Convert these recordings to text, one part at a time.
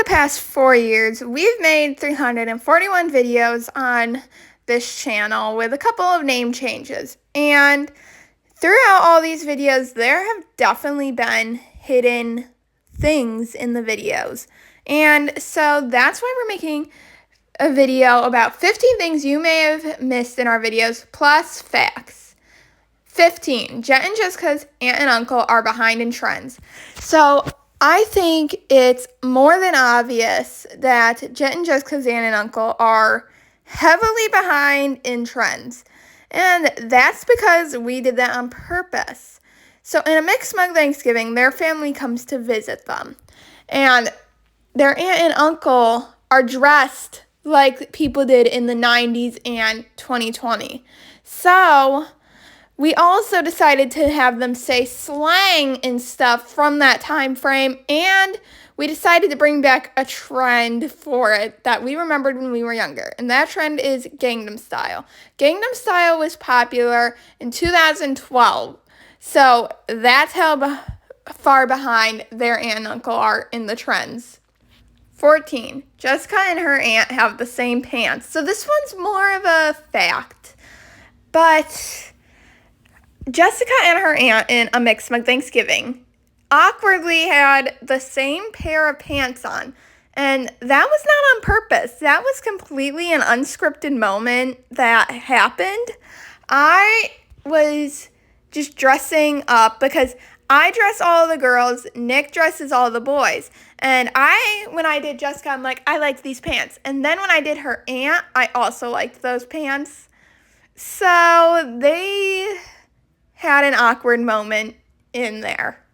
past 4 years, we've made 341 videos on this channel with a couple of name changes. And throughout all these videos, there have definitely been hidden things in the videos. And so that's why we're making a video about 15 things you may have missed in our videos, plus facts. 15. Jet and Jessica's aunt and uncle are behind in trends. So I think it's more than obvious that Jet and Jessica's aunt and uncle are heavily behind in trends. And that's because we did that on purpose. So in a Mixed Mug Thanksgiving, their family comes to visit them. And their aunt and uncle are dressed like people did in the 90s and 2020. So we also decided to have them say slang and stuff from that time frame, and we decided to bring back a trend for it that we remembered when we were younger, and that trend is Gangnam Style. Gangnam Style was popular in 2012, so that's how far behind their aunt and uncle are in the trends. 14. Jessica and her aunt have the same pants. So this one's more of a fact, but Jessica and her aunt in a Mixed Mug Thanksgiving awkwardly had the same pair of pants on. And that was not on purpose. That was completely an unscripted moment that happened. I was just dressing up because I dress all the girls, Nick dresses all the boys. And when I did Jessica, I'm like, I like these pants. And then when I did her aunt, I also liked those pants. So they had an awkward moment in there.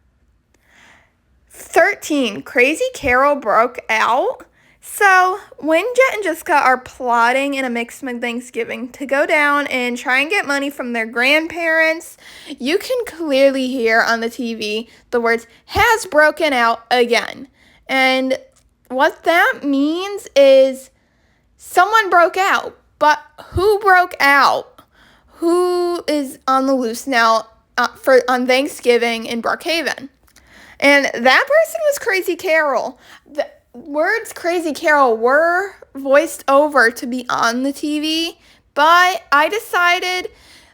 13. Crazy Carol broke out. So when Jet and Jessica are plotting in a Mixed Mug Thanksgiving to go down and try and get money from their grandparents, you can clearly hear on the TV the words, has broken out again. And what that means is someone broke out. But who broke out? Who is on the loose now on Thanksgiving in Brookhaven? And that person was Crazy Carol. The words Crazy Carol were voiced over to be on the TV, but I decided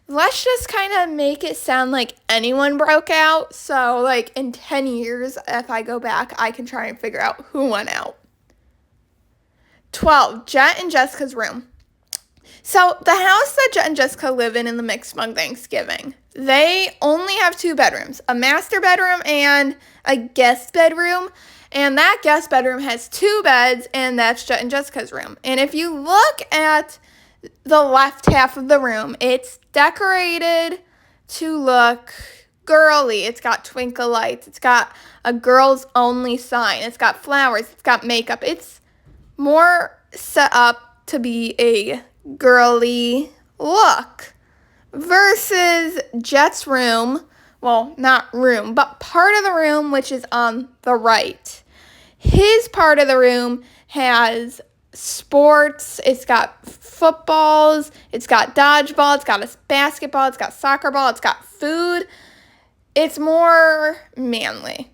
let's just kind of make it sound like anyone broke out. So like in 10 years, if I go back, I can try and figure out who went out. 12. Jet and Jessica's room. So the house that Jet and Jessica live in the Mixed Mug Thanksgiving, they only have 2 bedrooms, a master bedroom and a guest bedroom. And that guest bedroom has 2 beds, and that's Jet and Jessica's room. And if you look at the left half of the room, it's decorated to look girly. It's got twinkle lights. It's got a girls only sign. It's got flowers. It's got makeup. It's more set up to be a girly look versus Jet's room, well, not room, but part of the room, which is on the right. His part of the room has sports. It's got footballs. It's got dodgeball. It's got a basketball. It's got soccer ball. It's got food. It's more manly.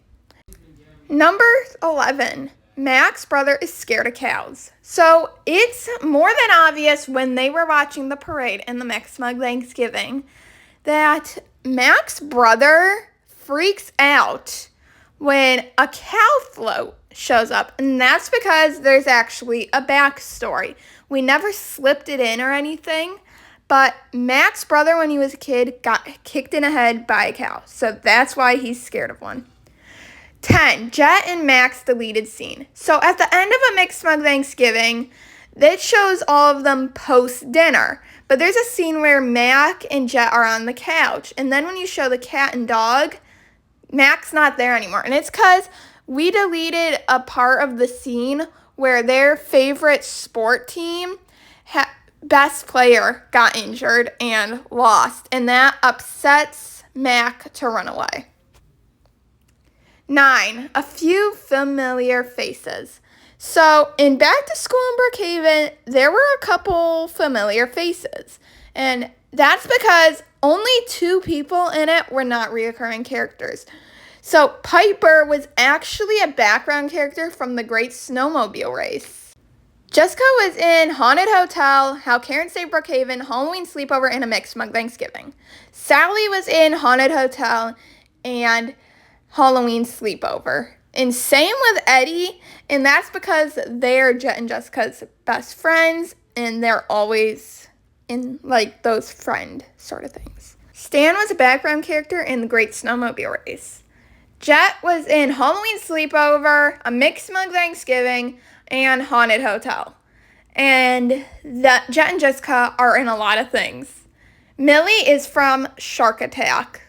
Number 11. Mac's brother is scared of cows. So it's more than obvious when they were watching the parade in the Mixed Mug Thanksgiving that Mac's brother freaks out when a cow float shows up. And that's because there's actually a backstory. We never slipped it in or anything, but Mac's brother, when he was a kid, got kicked in the head by a cow. So that's why he's scared of one. 10. Jet and Mac's deleted scene. So at the end of a Mixed Mug Thanksgiving, that shows all of them post-dinner. But there's a scene where Mac and Jet are on the couch. And then when you show the cat and dog, Mac's not there anymore. And it's because we deleted a part of the scene where their favorite sport team, best player, got injured and lost. And that upsets Mac to run away. 9. A few familiar faces. So in Back to School in Brookhaven, there were a couple familiar faces. And that's because only 2 people in it were not reoccurring characters. So Piper was actually a background character from The Great Snowmobile Race. Jessica was in Haunted Hotel, How Karen Saved Brookhaven, Halloween Sleepover, and A Mixed Mug Thanksgiving. Sally was in Haunted Hotel and Halloween Sleepover. And same with Eddie, and that's because they're Jet and Jessica's best friends, and they're always in, like, those friend sort of things. Stan was a background character in The Great Snowmobile Race. Jet was in Halloween Sleepover, A Mixed Mug Thanksgiving, and Haunted Hotel. And Jet and Jessica are in a lot of things. Millie is from Shark Attack.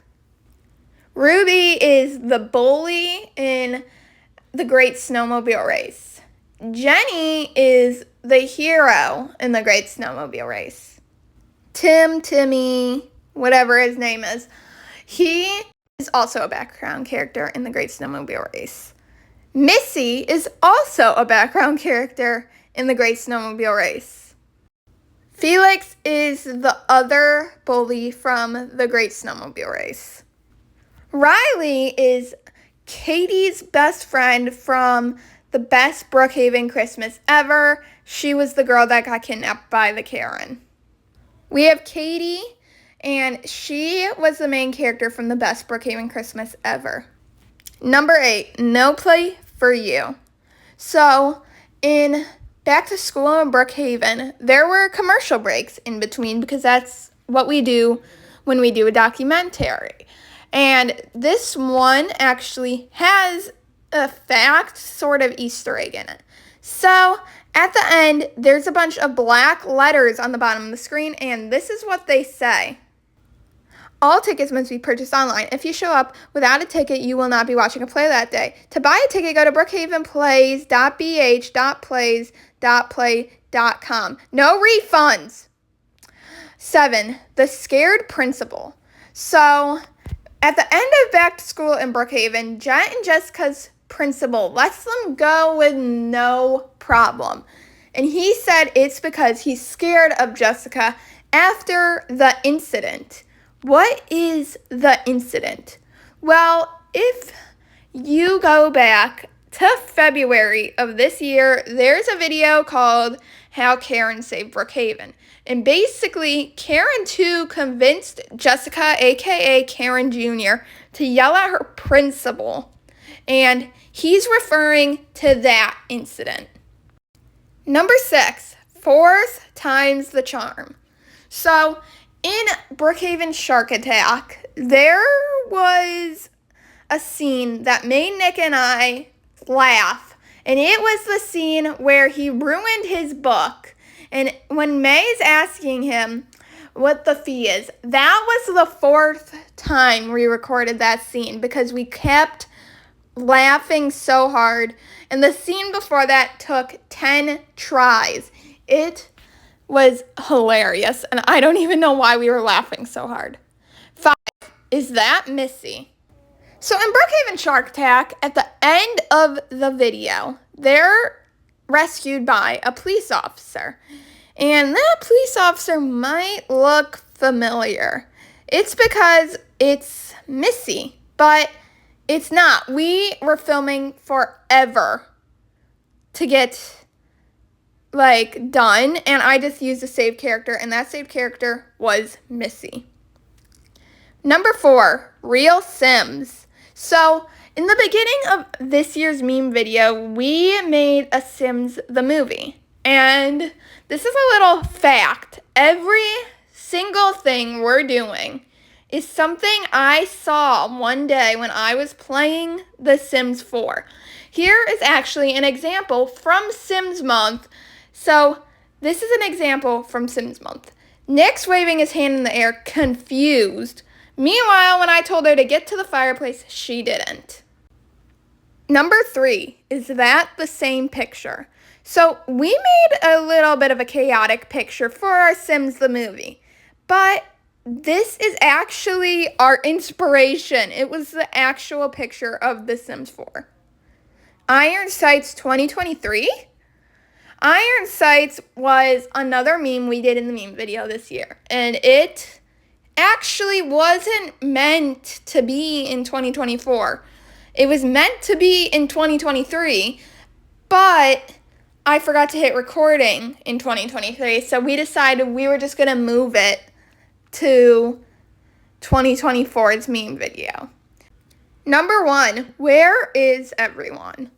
Ruby is the bully in The Great Snowmobile Race. Jenny is the hero in The Great Snowmobile Race. Timmy, whatever his name is, he is also a background character in The Great Snowmobile Race. Missy is also a background character in The Great Snowmobile Race. Felix is the other bully from The Great Snowmobile Race. Riley is Katie's best friend from The Best Brookhaven Christmas Ever. She was the girl that got kidnapped by the Karen. We have Katie, and she was the main character from The Best Brookhaven Christmas Ever. Number 8, No Play for You. So, in Back to School in Brookhaven, there were commercial breaks in between because that's what we do when we do a documentary. And this one actually has a fact, sort of Easter egg in it. So, at the end, there's a bunch of black letters on the bottom of the screen, and this is what they say. All tickets must be purchased online. If you show up without a ticket, you will not be watching a play that day. To buy a ticket, go to brookhavenplays.bh.plays.play.com. No refunds. 7, The Scared Principal. So, at the end of Back to School in Brookhaven, Jet and Jessica's principal lets them go with no problem. And he said it's because he's scared of Jessica after the incident. What is the incident? Well, if you go back to February of this year, there's a video called How Karen Saved Brookhaven. And basically, Karen 2 convinced Jessica, aka Karen Jr., to yell at her principal. And he's referring to that incident. Number 6, 4th time's the charm. So, in Brookhaven Shark Attack, there was a scene that made Nick and I laugh. And it was the scene where he ruined his book. And when May's asking him what the fee is, that was the 4th time we recorded that scene because we kept laughing so hard. And the scene before that took 10 tries. It was hilarious, and I don't even know why we were laughing so hard. 5, Is That Missy? So in Brookhaven Shark Attack, at the end of the video, they're rescued by a police officer. And that police officer might look familiar. It's because it's Missy, but it's not. We were filming forever to get done, and I just used a saved character, and that saved character was Missy. Number 4, Real Sims. So, in the beginning of this year's meme video, we made a Sims the movie. And this is a little fact. Every single thing we're doing is something I saw one day when I was playing The Sims 4. Here is actually an example from Sims Month. So, this is an example from Sims Month. Nick's waving his hand in the air, confused. Meanwhile, when I told her to get to the fireplace, she didn't. Number 3, Is That the Same Picture? So, we made a little bit of a chaotic picture for our Sims the movie. But this is actually our inspiration. It was the actual picture of The Sims 4. Iron Sights 2023? Iron Sights was another meme we did in the meme video this year. And it actually wasn't meant to be in 2024. It was meant to be in 2023, but I forgot to hit recording in 2023, so we decided we were just going to move it to 2024's meme video. Number 1, where is everyone?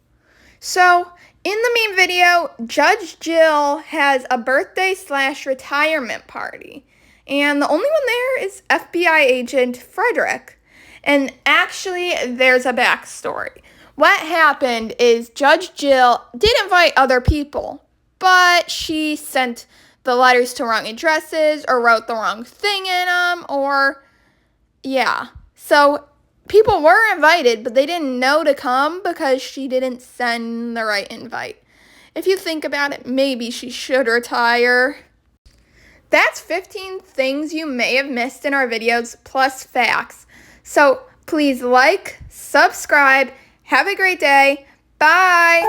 So, in the meme video, Judge Jill has a birthday/retirement party, and the only one there is FBI agent Frederick. And actually, there's a backstory. What happened is Judge Jill did invite other people, but she sent the letters to wrong addresses or wrote the wrong thing in them, So people were invited, but they didn't know to come because she didn't send the right invite. If you think about it, maybe she should retire. That's 15 things you may have missed in our videos, plus facts. So please like, subscribe, have a great day. Bye!